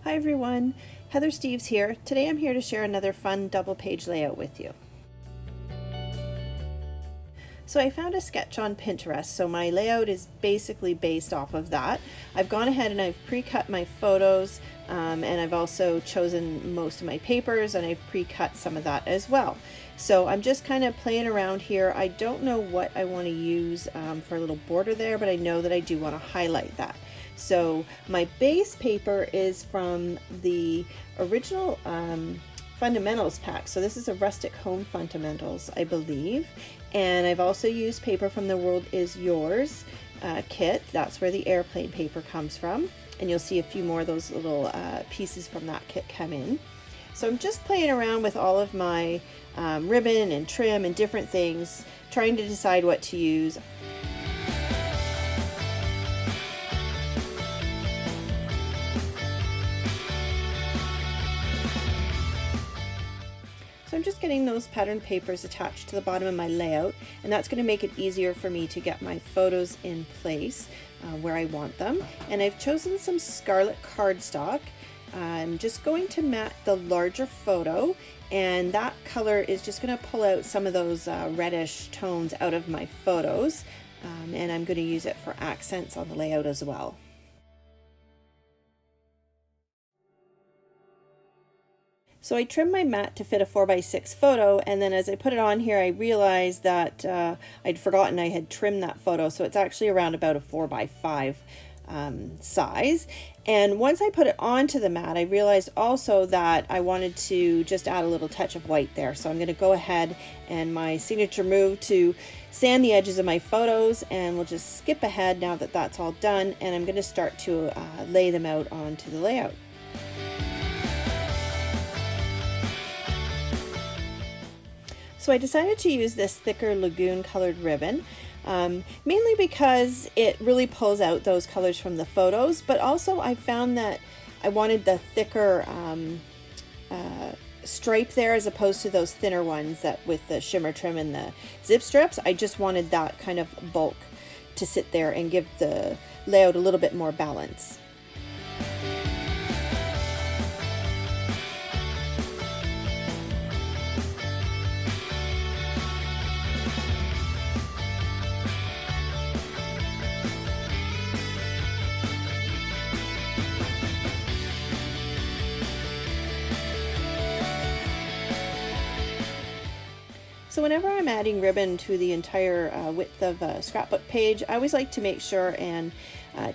Hi everyone, Heather Steves here. Today I'm here to share another fun double page layout with you. So I found a sketch on Pinterest, so my layout is basically based off of that. I've gone ahead and I've pre-cut my photos and I've also chosen most of my papers and I've pre-cut some of that as well. So I'm just kind of playing around here. I don't know what I want to use for a little border there, but I know that I do want to highlight that. So my base paper is from the original fundamentals pack. So this is a Rustic Home fundamentals, I believe. And I've also used paper from the World Is Yours kit. That's where the airplane paper comes from. And you'll see a few more of those little pieces from that kit come in. So I'm just playing around with all of my ribbon and trim and different things, trying to decide what to use. So I'm just getting those pattern papers attached to the bottom of my layout, and that's going to make it easier for me to get my photos in place where I want them. And I've chosen some Scarlett cardstock. I'm just going to mat the larger photo, and that color is just going to pull out some of those reddish tones out of my photos, and I'm going to use it for accents on the layout as well. So I trimmed my mat to fit a 4x6 photo, and then as I put it on here I realized that I'd forgotten I had trimmed that photo, so it's actually around about a 4x5 size. And once I put it onto the mat, I realized also that I wanted to just add a little touch of white there. So I'm going to go ahead and my signature move to sand the edges of my photos, and we'll just skip ahead now that that's all done, and I'm going to start to lay them out onto the layout. So I decided to use this thicker lagoon colored ribbon, mainly because it really pulls out those colors from the photos, but also I found that I wanted the thicker stripe there as opposed to those thinner ones that with the shimmer trim and the zip strips. I just wanted that kind of bulk to sit there and give the layout a little bit more balance. So whenever I'm adding ribbon to the entire width of a scrapbook page, I always like to make sure and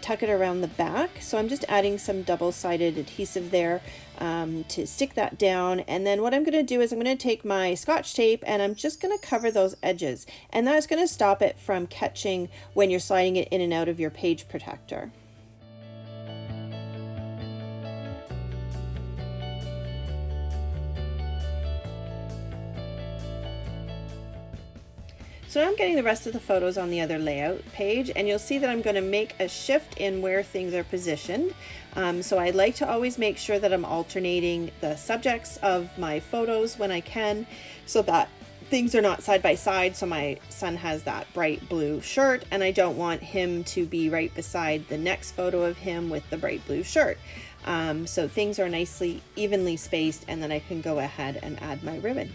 tuck it around the back. So I'm just adding some double-sided adhesive there to stick that down. And then what I'm going to do is I'm going to take my Scotch tape and I'm just going to cover those edges. And that's going to stop it from catching when you're sliding it in and out of your page protector. So now I'm getting the rest of the photos on the other layout page, and you'll see that I'm going to make a shift in where things are positioned. So I like to always make sure that I'm alternating the subjects of my photos when I can, so that things are not side by side. So my son has that bright blue shirt, and I don't want him to be right beside the next photo of him with the bright blue shirt. So things are nicely evenly spaced, and then I can go ahead and add my ribbon.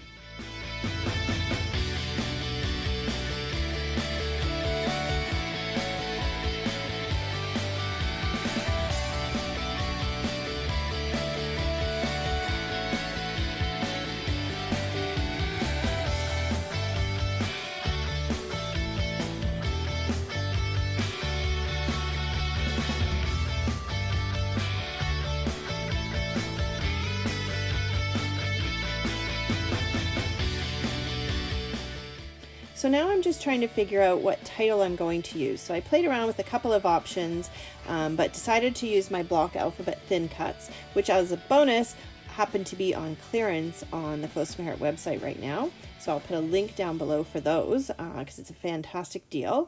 So now I'm just trying to figure out what title I'm going to use. So I played around with a couple of options, but decided to use my block alphabet thin cuts, which as a bonus happen to be on clearance on the Close to My Heart website right now. So I'll put a link down below for those because it's a fantastic deal.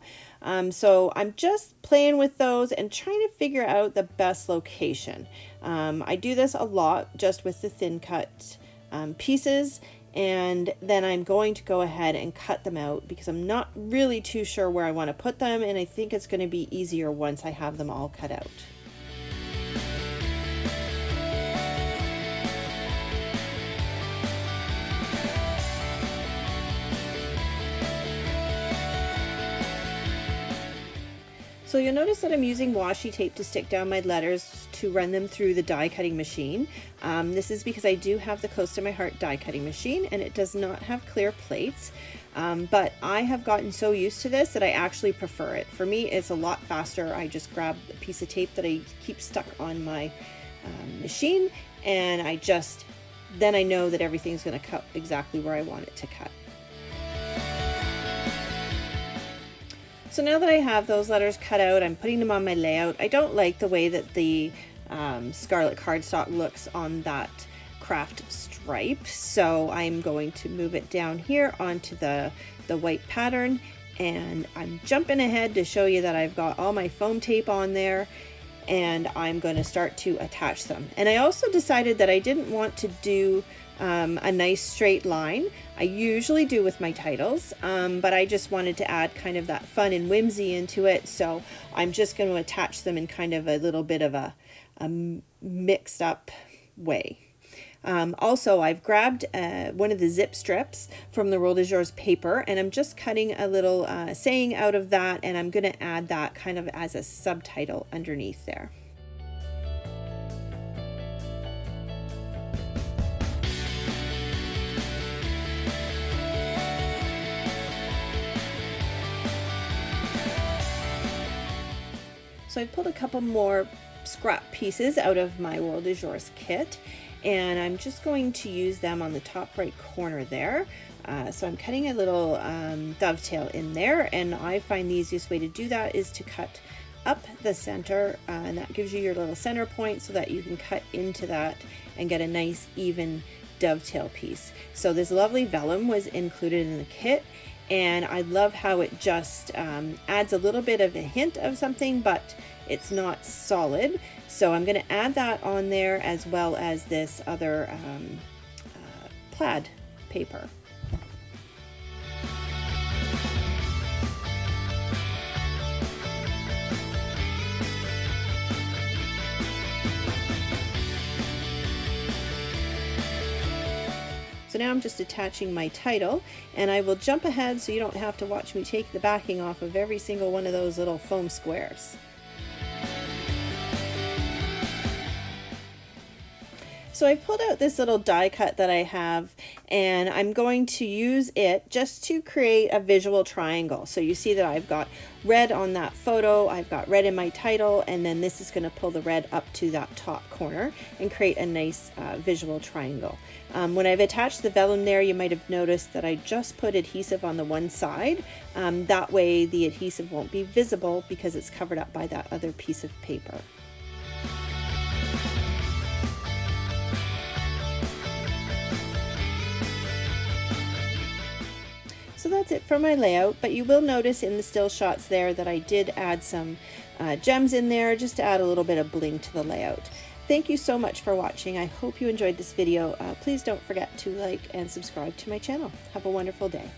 So I'm just playing with those and trying to figure out the best location. I do this a lot just with the thin cut pieces, and then I'm going to go ahead and cut them out because I'm not really too sure where I want to put them, and I think it's going to be easier once I have them all cut out. So you'll notice that I'm using washi tape to stick down my letters to run them through the die cutting machine. This is because I do have the Close to My Heart die cutting machine and it does not have clear plates. But I have gotten so used to this that I actually prefer it. For me, it's a lot faster. I just grab a piece of tape that I keep stuck on my machine, and then I know that everything's going to cut exactly where I want it to cut. So now that I have those letters cut out, I'm putting them on my layout. I don't like the way that the Scarlett cardstock looks on that craft stripe, so I'm going to move it down here onto the white pattern, and I'm jumping ahead to show you that I've got all my foam tape on there, and I'm going to start to attach them. And I also decided that I didn't want to do a nice straight line. I usually do with my titles, but I just wanted to add kind of that fun and whimsy into it, so I'm just going to attach them in kind of a little bit of a mixed up way. Also, I've grabbed one of the zip strips from the Roll de Jour's paper, and I'm just cutting a little saying out of that, and I'm going to add that kind of as a subtitle underneath there. So I pulled a couple more scrap pieces out of my Roll de Jour's kit, and I'm just going to use them on the top right corner there. So I'm cutting a little dovetail in there, and I find the easiest way to do that is to cut up the center, and that gives you your little center point so that you can cut into that and get a nice even dovetail piece. So this lovely vellum was included in the kit, and I love how it just adds a little bit of a hint of something, but it's not solid. So I'm going to add that on there, as well as this other plaid paper. So now I'm just attaching my title, and I will jump ahead so you don't have to watch me take the backing off of every single one of those little foam squares. So I pulled out this little die cut that I have, and I'm going to use it just to create a visual triangle. So you see that I've got red on that photo, I've got red in my title, and then this is going to pull the red up to that top corner and create a nice visual triangle. When I've attached the vellum there, you might have noticed that I just put adhesive on the one side. That way the adhesive won't be visible because it's covered up by that other piece of paper. So that's it for my layout, but you will notice in the still shots there that I did add some gems in there just to add a little bit of bling to the layout. Thank you so much for watching. I hope you enjoyed this video. Please don't forget to like and subscribe to my channel. Have a wonderful day.